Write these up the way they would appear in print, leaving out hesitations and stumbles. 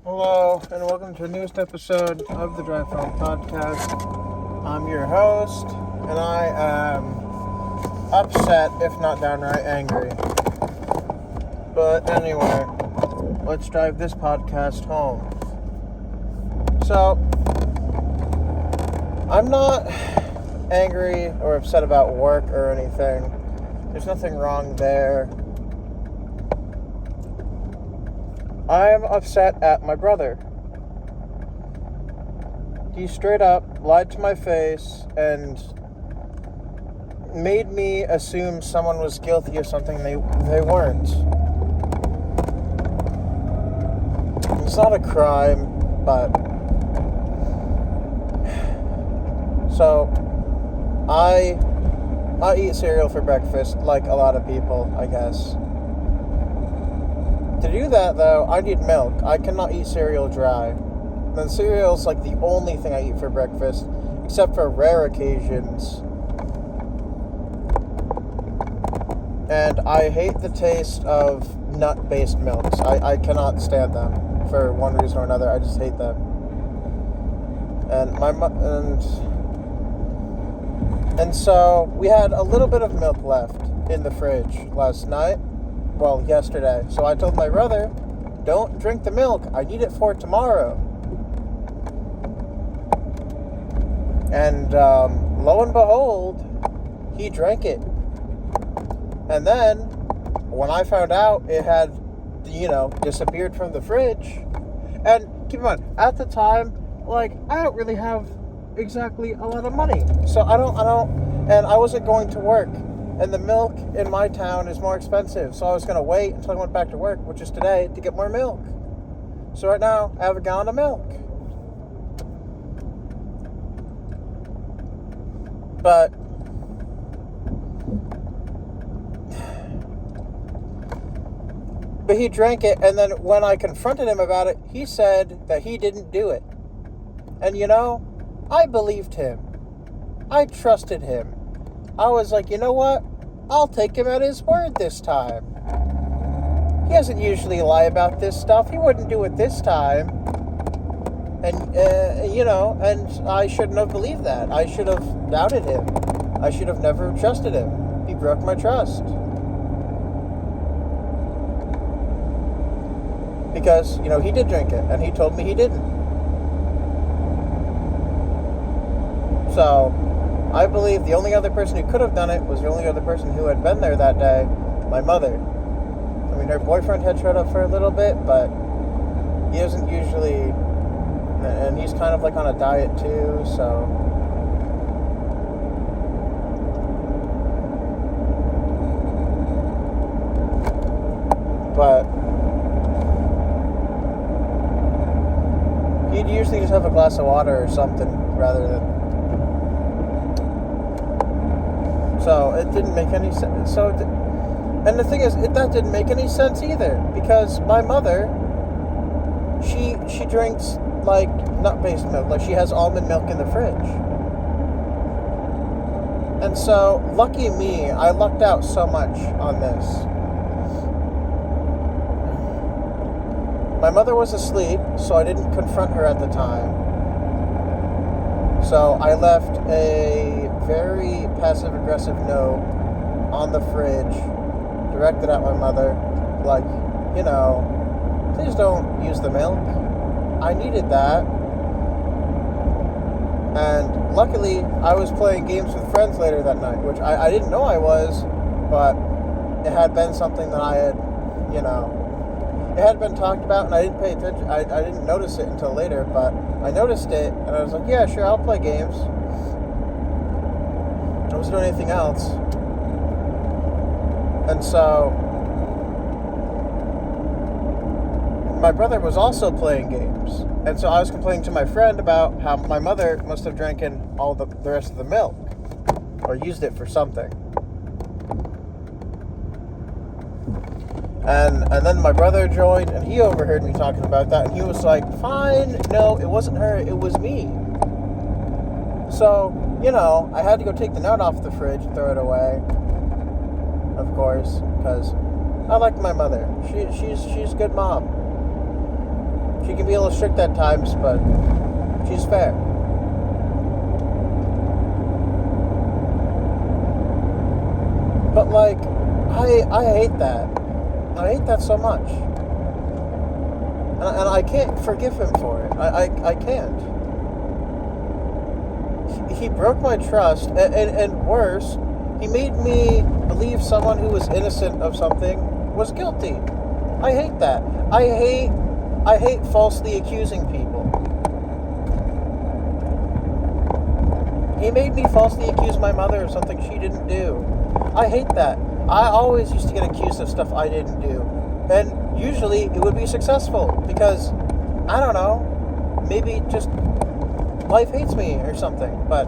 Hello, and welcome to a newest episode of the Dry Phone Podcast. I'm your host, and I am upset, if not downright angry. But anyway, let's drive this podcast home. So, I'm not angry or upset about work or anything. There's nothing wrong there. I'm upset at my brother. He straight up lied to my face and made me assume someone was guilty of something they weren't. It's not a crime, but... So, I eat cereal for breakfast, like a lot of people, I guess. To do that, though, I need milk. I cannot eat cereal dry. And cereal's like the only thing I eat for breakfast, except for rare occasions. And I hate the taste of nut-based milks. I cannot stand them for one reason or another. I just hate them. And so we had a little bit of milk left in the fridge last night. Well, yesterday. So I told my brother, don't drink the milk. I need it for tomorrow. And lo and behold, he drank it. And then, when I found out it had, disappeared from the fridge. And keep in mind, at the time, I don't really have exactly a lot of money. So I don't, and I wasn't going to work. And the milk in my town is more expensive. So I was going to wait until I went back to work, which is today, to get more milk. So right now, I have a gallon of milk. But he drank it, and then when I confronted him about it, he said that he didn't do it. And I believed him. I trusted him. I was like, you know what? I'll take him at his word this time. He doesn't usually lie about this stuff. He wouldn't do it this time. And, and I shouldn't have believed that. I should have doubted him. I should have never trusted him. He broke my trust. Because, he did drink it, and he told me he didn't. So, I believe the only other person who could have done it was the only other person who had been there that day, my mother. I mean, her boyfriend had showed up for a little bit, but he isn't usually, and he's kind of on a diet too, so. But he'd usually just have a glass of water or something rather than. So it didn't make any sense. And the thing is, that didn't make any sense either, because my mother, she drinks nut-based milk, she has almond milk in the fridge. And so, lucky me, I lucked out so much on this. My mother was asleep, so I didn't confront her at the time. So I left a very passive-aggressive note on the fridge, directed at my mother, please don't use the milk. I needed that. And luckily, I was playing games with friends later that night, which I didn't know I was, but it had been something that I had, it had been talked about, and I didn't pay attention. I didn't notice it until later, but I noticed it, and I was like, yeah, sure, I'll play games. I wasn't doing anything else. And so, my brother was also playing games. And so I was complaining to my friend about how my mother must have drank all the rest of the milk, or used it for something. And then my brother joined, and he overheard me talking about that, and he was like, fine, no, it wasn't her, it was me. So, I had to go take the note off the fridge and throw it away, of course, because I like my mother. She's a good mom. She can be a little strict at times, but she's fair. But, like, I hate that. I hate that so much. And I can't forgive him for it. I can't. He broke my trust, and worse, he made me believe someone who was innocent of something was guilty. I hate that. I hate falsely accusing people. He made me falsely accuse my mother of something she didn't do. I hate that. I always used to get accused of stuff I didn't do. And usually it would be successful because, I don't know, maybe just life hates me or something. But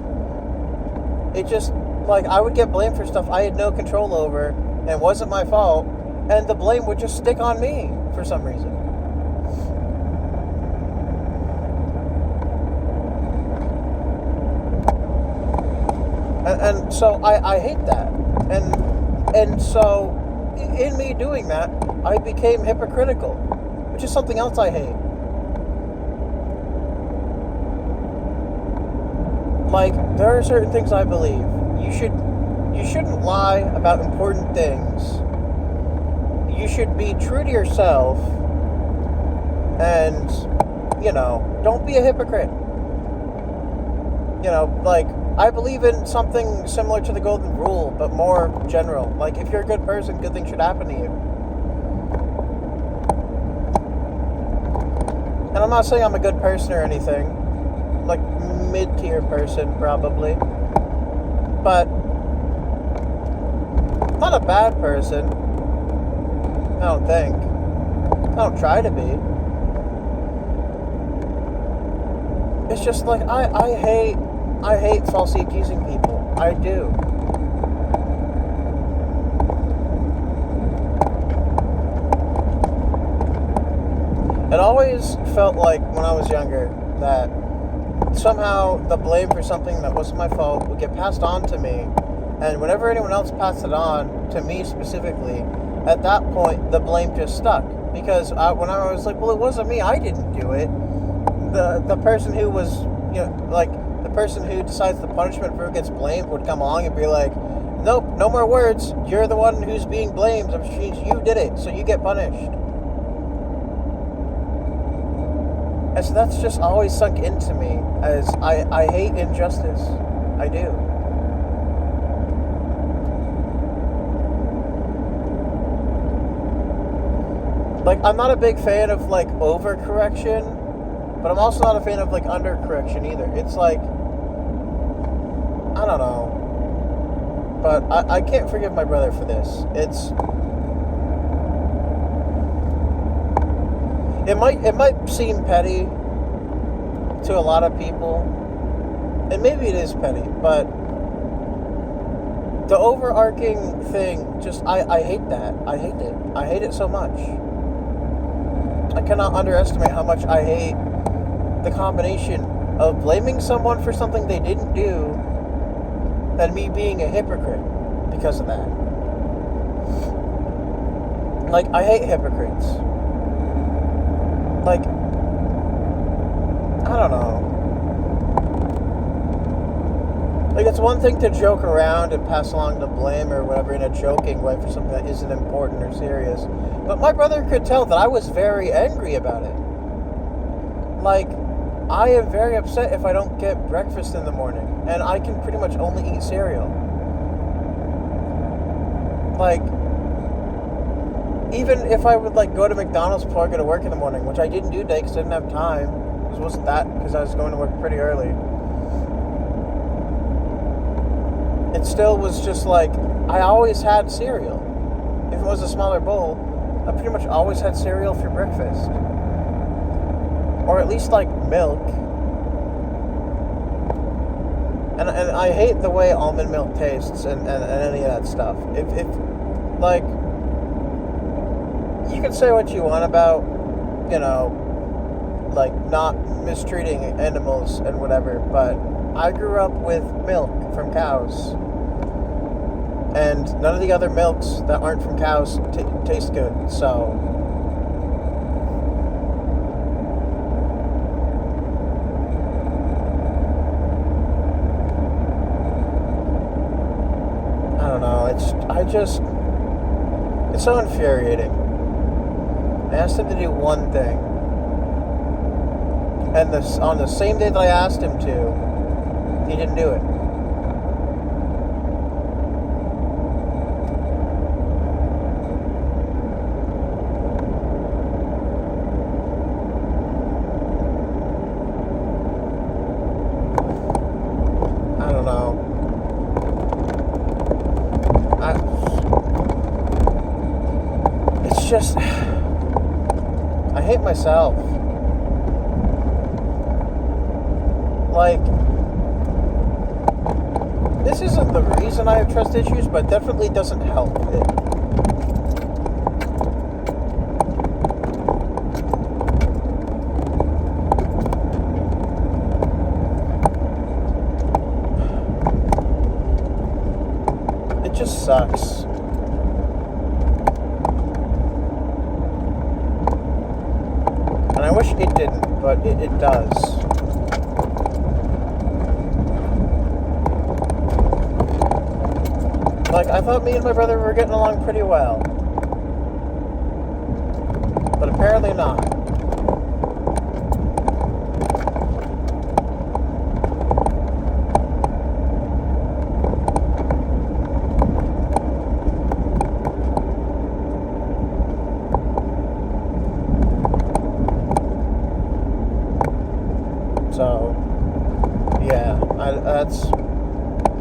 it just, like, I would get blamed for stuff I had no control over and wasn't my fault. And the blame would just stick on me for some reason. And so I hate that. And so in me doing that, I became hypocritical, which is something else I hate. Like, there are certain things I believe. You shouldn't lie about important things. You should be true to yourself and, don't be a hypocrite. Like, I believe in something similar to the golden rule, but more general. Like, if you're a good person, good things should happen to you. And I'm not saying I'm a good person or anything. Like, mid-tier person, probably. But not a bad person. I don't think. I don't try to be. It's just like, I hate falsely accusing people. I do. It always felt like when I was younger that somehow the blame for something that wasn't my fault would get passed on to me. And whenever anyone else passed it on to me specifically, at that point the blame just stuck. Because when I was like, well, it wasn't me, I didn't do it. The person who was, the person who decides the punishment for who gets blamed would come along and be like, nope, no more words. You're the one who's being blamed. You did it, so you get punished. And so that's just always sunk into me, as I hate injustice. I do. Like, I'm not a big fan of, like, overcorrection, but I'm also not a fan of, like, undercorrection either. It's like, I don't know. But I can't forgive my brother for this. It might seem petty to a lot of people, and maybe it is petty, but the overarching thing, just, I hate that. I hate it. I hate it so much. I cannot underestimate how much I hate the combination of blaming someone for something they didn't do and me being a hypocrite because of that. Like, I hate hypocrites. Like, I don't know. Like, it's one thing to joke around and pass along the blame or whatever in a joking way for something that isn't important or serious. But my brother could tell that I was very angry about it. Like, I am very upset if I don't get breakfast in the morning, and I can pretty much only eat cereal. Like, even if I would, like, go to McDonald's before I go to work in the morning, which I didn't do today because I didn't have time, because I was going to work pretty early. It still was just like, I always had cereal. If it was a smaller bowl, I pretty much always had cereal for breakfast. Or at least, like, milk. And I hate the way almond milk tastes and any of that stuff. If like, you can say what you want about, like, not mistreating animals and whatever, but I grew up with milk from cows. And none of the other milks that aren't from cows taste good, so it's so infuriating. I asked him to do one thing, and on the same day that I asked him to, he didn't do it. I don't know. It's just, I hate myself. Like, this isn't the reason I have trust issues, but definitely doesn't help it. It just sucks. And I wish it didn't, but it does. Like, I thought me and my brother were getting along pretty well. But apparently not. So, yeah,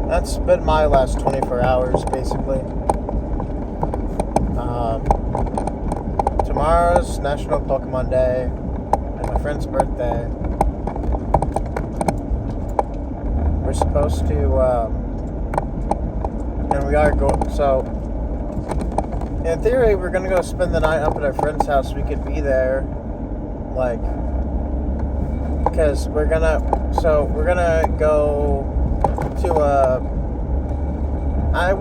that's been my last 24 hours, basically. Tomorrow's National Pokemon Day, and my friend's birthday. We're supposed to, and we are going, so, in theory, we're gonna go spend the night up at our friend's house. We could be there, like, because we're gonna go to I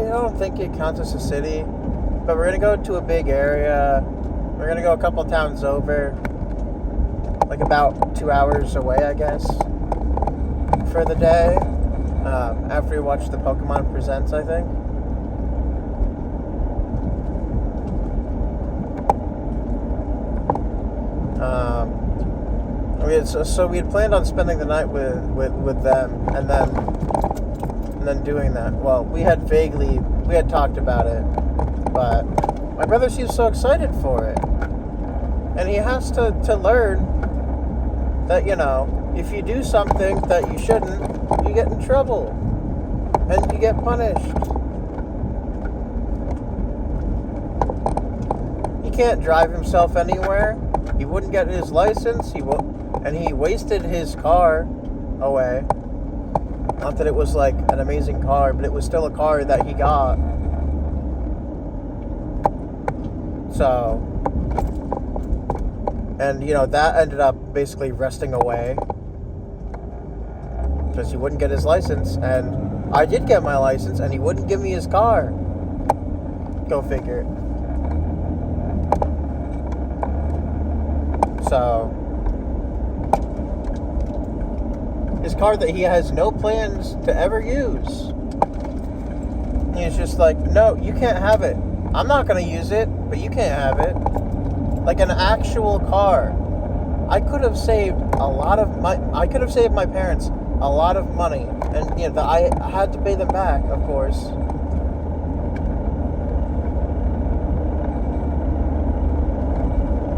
don't think it counts as a city, but we're gonna go to a big area. We're gonna go a couple towns over, like about 2 hours away, I guess, for the day, after we watch the Pokemon Presents, I think. So we had planned on spending the night with them, and then doing that. Well, we had talked about it, but my brother seems so excited for it, and he has to learn that, you know, if you do something that you shouldn't, you get in trouble and you get punished. He can't drive himself anywhere. He wouldn't get his license. And he wasted his car away. Not that it was like an amazing car, but it was still a car that he got. So, and you know, that ended up basically resting away because he wouldn't get his license, and I did get my license, and he wouldn't give me his car. Go figure. So, his car that he has no plans to ever use. He's just like, no, you can't have it. I'm not going to use it, but you can't have it. Like an actual car. I could have saved my parents a lot of money, and you know, I had to pay them back, of course.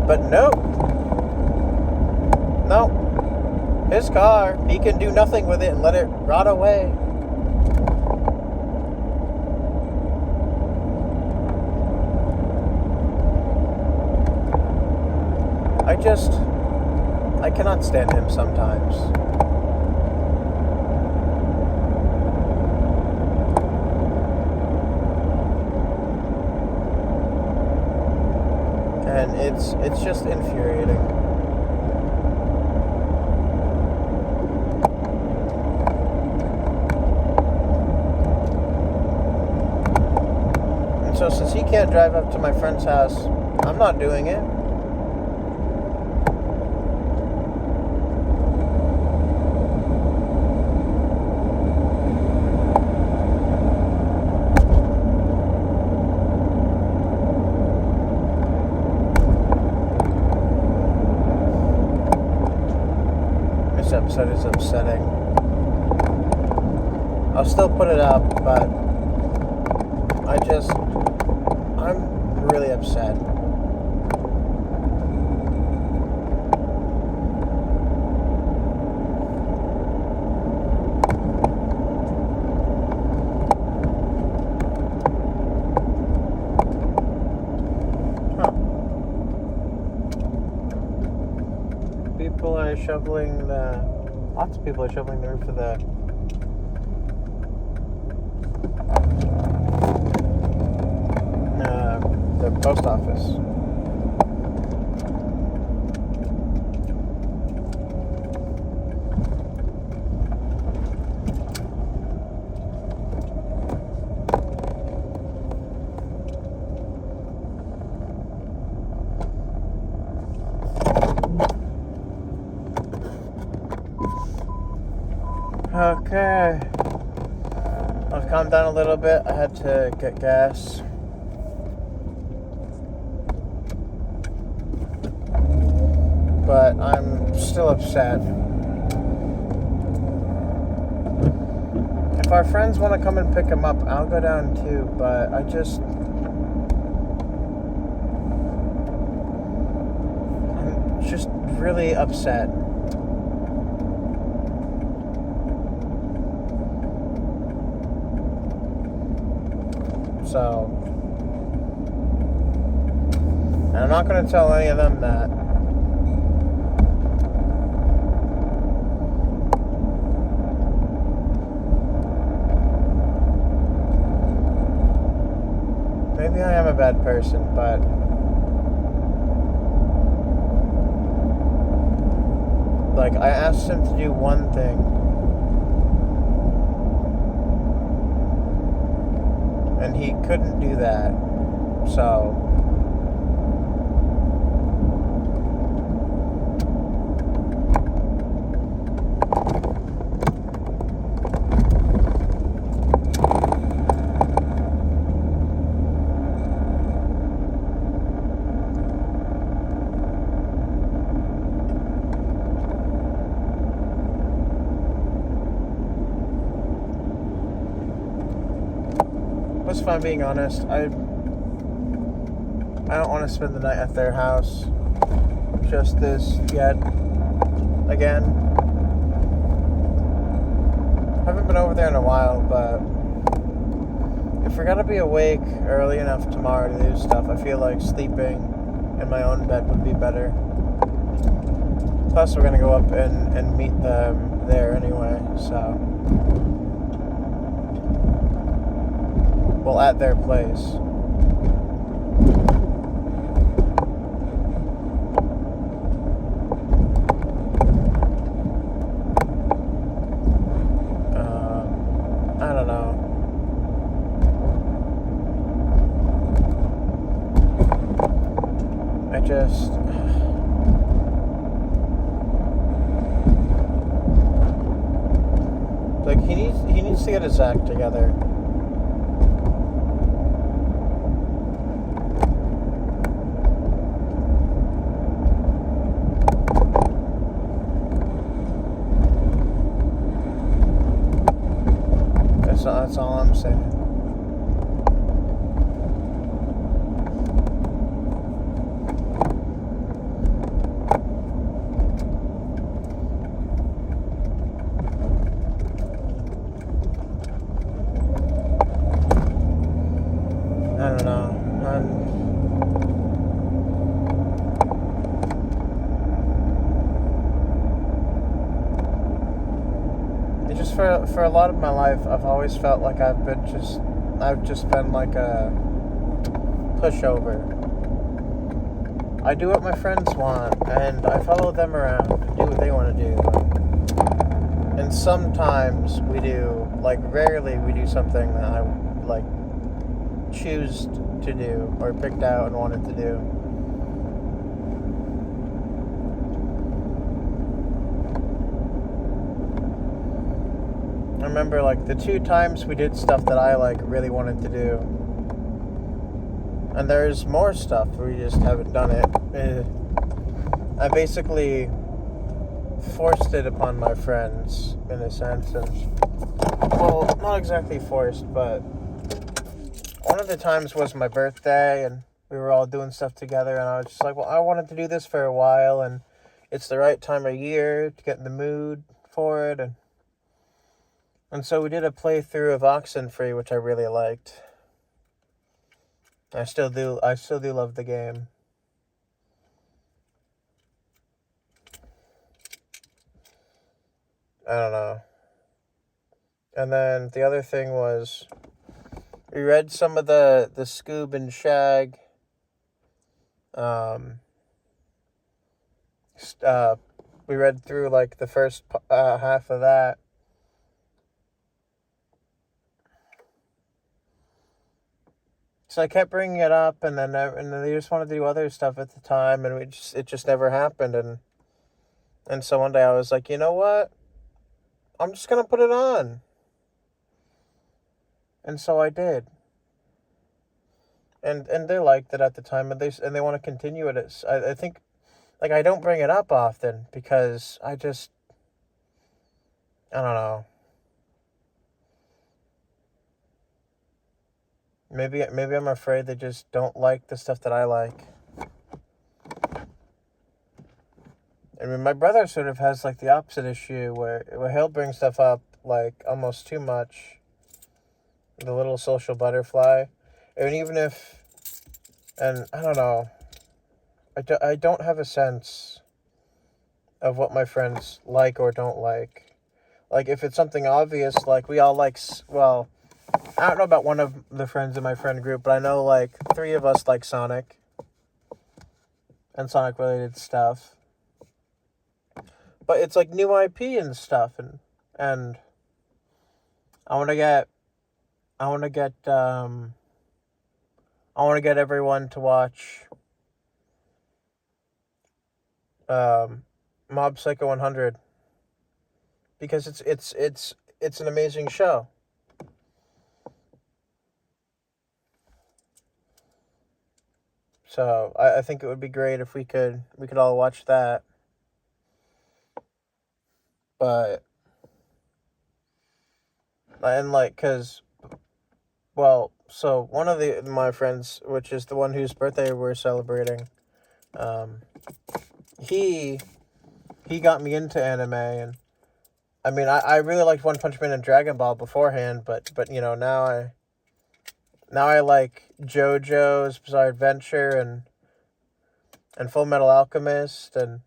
But no. His car, he can do nothing with it and let it rot away. I cannot stand him sometimes. And it's just infuriating. And so since he can't drive up to my friend's house, I'm not doing it. episode is upsetting. I'll still put it up, but I'm really upset. Lots of people are shoveling the roof of the post office. Okay, I've calmed down a little bit. I had to get gas. But I'm still upset. If our friends want to come and pick him up, I'll go down too, but I'm just really upset. So, and I'm not going to tell any of them that. Maybe I am a bad person, but like, I asked him to do one thing, and he couldn't do that. So if I'm being honest, I don't want to spend the night at their house just this yet. Again, haven't been over there in a while, but if we're gonna be awake early enough tomorrow to do stuff, I feel like sleeping in my own bed would be better. Plus, we're gonna go up and meet them there anyway, so. Well, at their place. I don't know. I just... like, he needs to get his act together. That's all I'm saying. I don't know. For a lot of my life, I've always felt like I've just been like a pushover. I do what my friends want, and I follow them around, do what they want to do. And sometimes we do, like rarely we do something that I like choose to do or picked out and wanted to do. I remember like the 2 times we did stuff that I like really wanted to do, and there's more stuff we just haven't done it. I basically forced it upon my friends in a sense, and well, not exactly forced, but one of the times was my birthday, and we were all doing stuff together, and I was just like, well, I wanted to do this for a while, and it's the right time of year to get in the mood for it, and so we did a playthrough of Oxenfree, which I really liked. I still do love the game. I don't know. And then the other thing was, we read some of the Scoob and Shag um, we read through like the first half of that. So I kept bringing it up, and then they just wanted to do other stuff at the time, and it just never happened. And so one day I was like, you know what? I'm just gonna put it on. And so I did. And they liked it at the time, and they want to continue it. I think, like, I don't bring it up often because I don't know. Maybe I'm afraid they just don't like the stuff that I like. I mean, my brother sort of has like the opposite issue where he'll bring stuff up like almost too much. The little social butterfly, and even if, and I don't know, I don't have a sense of what my friends like or don't like. Like, if it's something obvious, like we all like, well, I don't know about one of the friends in my friend group, but I know like 3 of us like Sonic and Sonic related stuff. But it's like new IP and stuff, and I want to get everyone to watch Mob Psycho 100 because it's an amazing show. So I think it would be great if we could all watch that. But and like, cause, well, so one of my friends, which is the one whose birthday we're celebrating, he got me into anime, and I mean, I really liked One Punch Man and Dragon Ball beforehand, but you know, now I like JoJo's Bizarre Adventure and Full Metal Alchemist and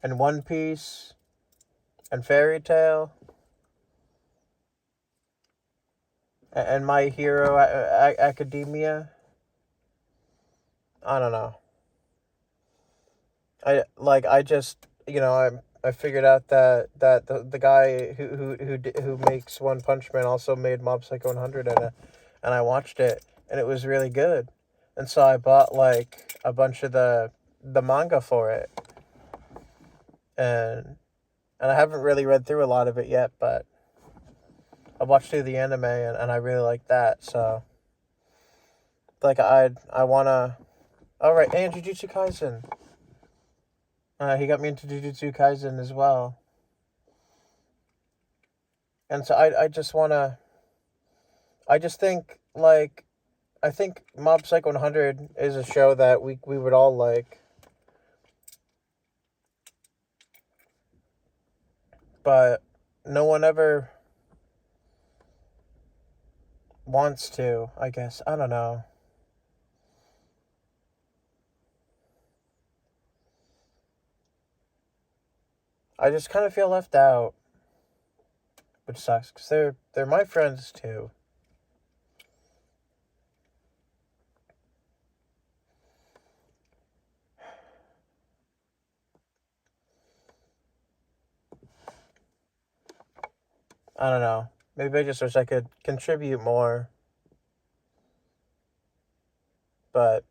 One Piece and Fairy Tail and My Hero Academia. I don't know. I just, you know, I figured out that the guy who makes One Punch Man also made Mob Psycho 100, and I watched it, and it was really good. And so I bought like a bunch of the manga for it. And I haven't really read through a lot of it yet, but I watched through the anime, and I really like that. So like I wanna. Oh, right, and Jujutsu Kaisen. He got me into Jujutsu Kaisen as well. And so I just wanna. I just think like, I think Mob Psycho 100 is a show that we would all like. But no one ever wants to, I guess. I don't know. I just kind of feel left out, which sucks because they're my friends too. I don't know. Maybe I just wish I could contribute more. But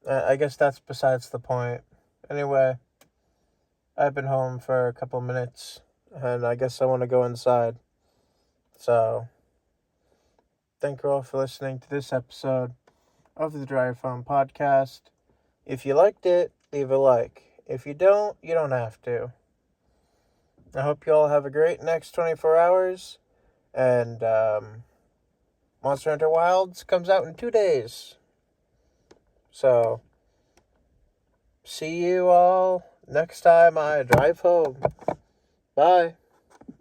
I guess that's besides the point. Anyway, I've been home for a couple minutes, and I guess I want to go inside. So, thank you all for listening to this episode of the Dryer Phone Podcast. If you liked it, leave a like. If you don't, you don't have to. I hope you all have a great next 24 hours. And Monster Hunter Wilds comes out in 2 days. So, see you all next time I drive home. Bye.